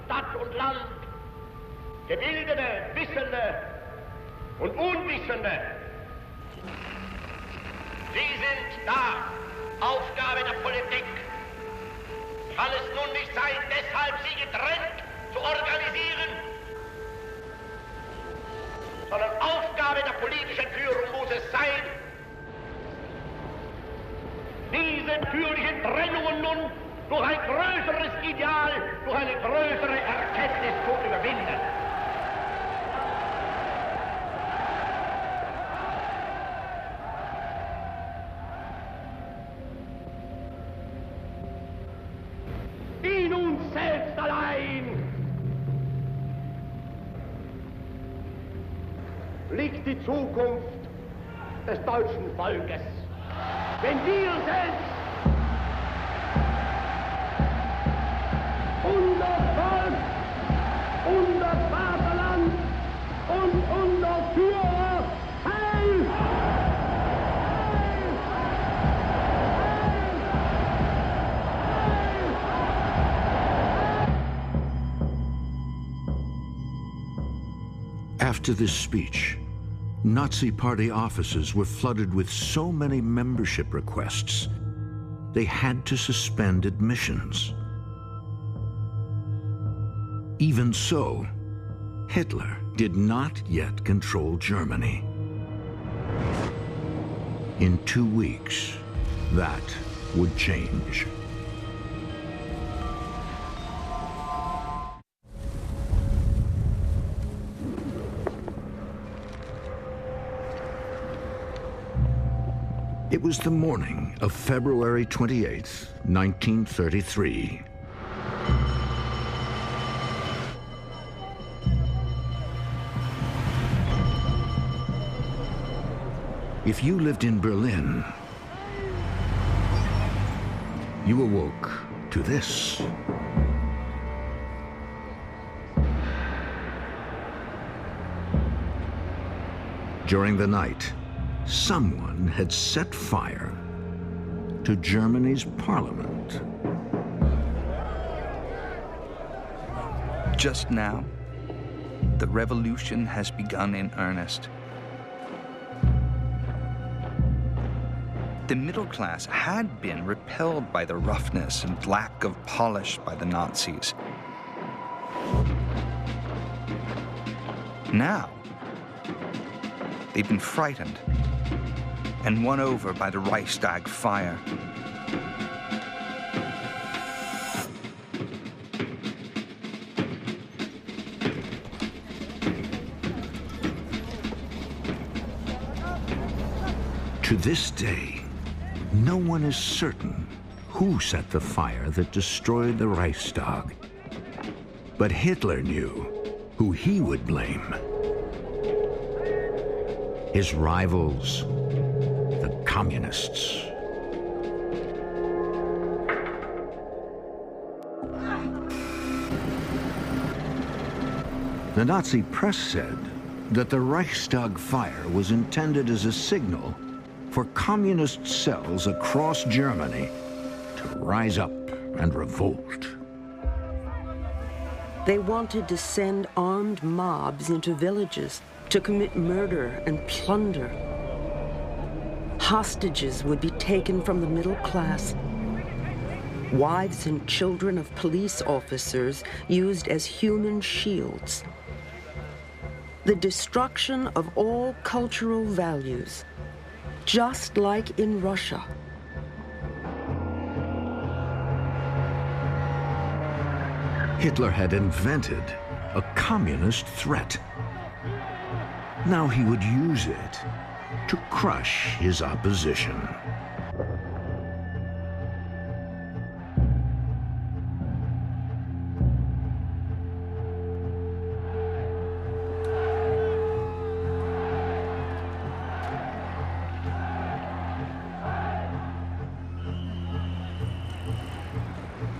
Stadt und Land, Gebildete, Wissende und Unwissende. Sie sind da, Aufgabe der Politik. Kann es nun nicht sein, deshalb sie getrennt zu organisieren, sondern Aufgabe der politischen Führung muss es sein, diese natürlichen Trennungen nun durch ein größeres Ideal, durch eine größere Erkenntnis zu überwinden. In uns selbst allein liegt die Zukunft des deutschen Volkes. Wenn wir selbst unser Volk, unser Vaterland und unser Führer heil! After this speech, Nazi Party offices were flooded with so many membership requests, they had to suspend admissions. Even so, Hitler did not yet control Germany. In 2 weeks, that would change. It was the morning of February 28th, 1933. If you lived in Berlin, you awoke to this. During the night, someone had set fire to Germany's parliament. Just now, the revolution has begun in earnest. The middle class had been repelled by the roughness and lack of polish by the Nazis. Now, they've been frightened and won over by the Reichstag fire. To this day, no one is certain who set the fire that destroyed the Reichstag. But Hitler knew who he would blame. His rivals, the communists. The Nazi press said that the Reichstag fire was intended as a signal for communist cells across Germany to rise up and revolt. They wanted to send armed mobs into villages to commit murder and plunder. Hostages would be taken from the middle class. Wives and children of police officers used as human shields. The destruction of all cultural values, just like in Russia. Hitler had invented a communist threat. Now he would use it to crush his opposition.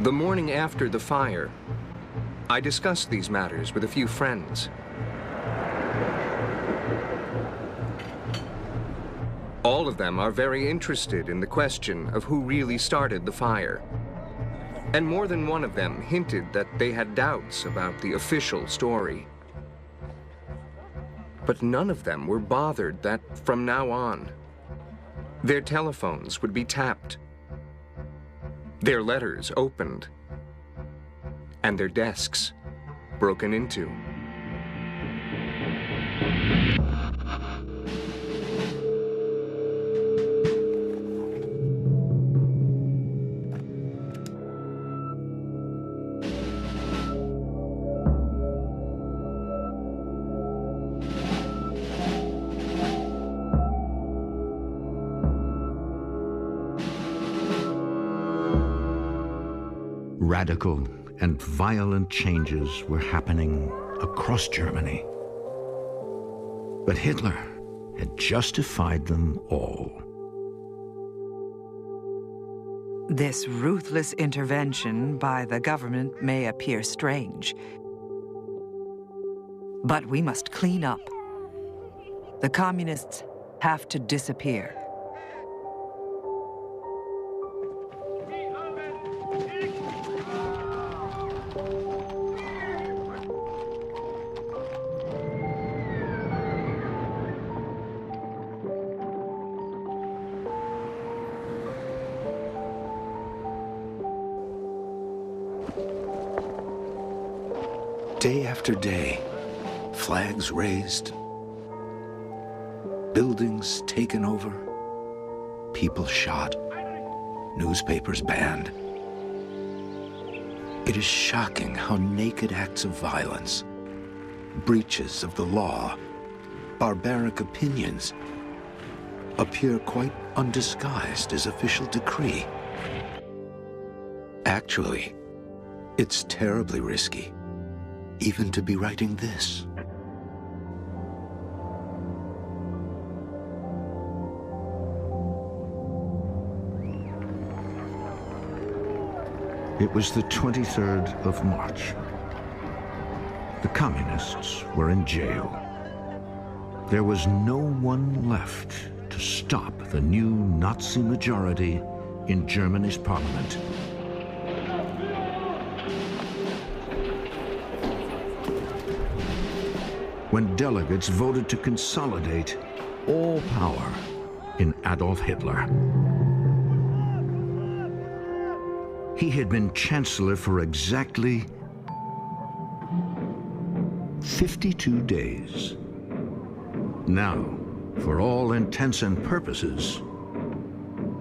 The morning after the fire, I discussed these matters with a few friends. All of them are very interested in the question of who really started the fire. And more than one of them hinted that they had doubts about the official story. But none of them were bothered that from now on, their telephones would be tapped, their letters opened, and their desks broken into. Radical and violent changes were happening across Germany. But Hitler had justified them all. This ruthless intervention by the government may appear strange, but we must clean up. The communists have to disappear. Day after day, flags raised, buildings taken over, people shot, newspapers banned. It is shocking how naked acts of violence, breaches of the law, barbaric opinions appear quite undisguised as official decree. Actually, it's terribly risky even to be writing this. It was the 23rd of March. The communists were in jail. There was no one left to stop the new Nazi majority in Germany's parliament. When delegates voted to consolidate all power in Adolf Hitler. He had been chancellor for exactly 52 days. Now, for all intents and purposes,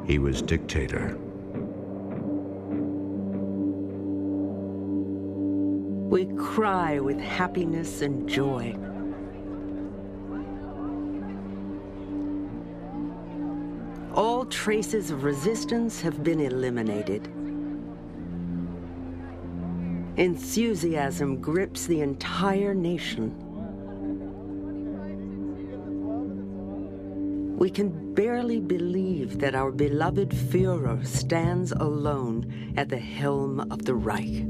he was dictator. We cry with happiness and joy. All traces of resistance have been eliminated. Enthusiasm grips the entire nation. We can barely believe that our beloved Führer stands alone at the helm of the Reich.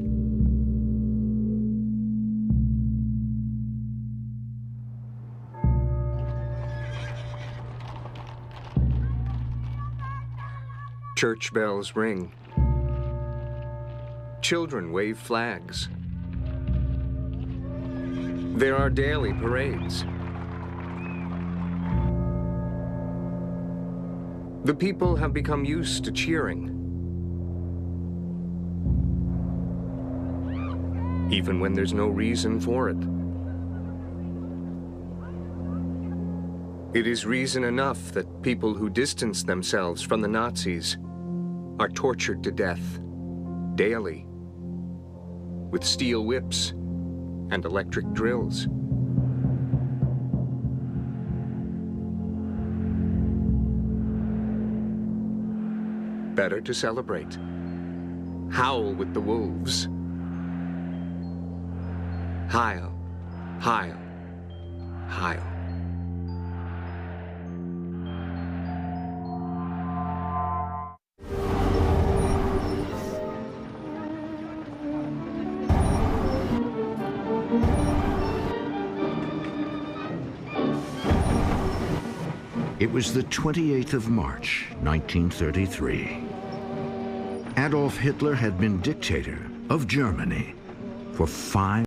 Church bells ring. Children wave flags. There are daily parades. The people have become used to cheering, even when there's no reason for it. It is reason enough that people who distance themselves from the Nazis are tortured to death daily with steel whips and electric drills. Better to celebrate. Howl with the wolves. Heil, Heil, Heil. It was the 28th of March, 1933. Adolf Hitler had been dictator of Germany for 5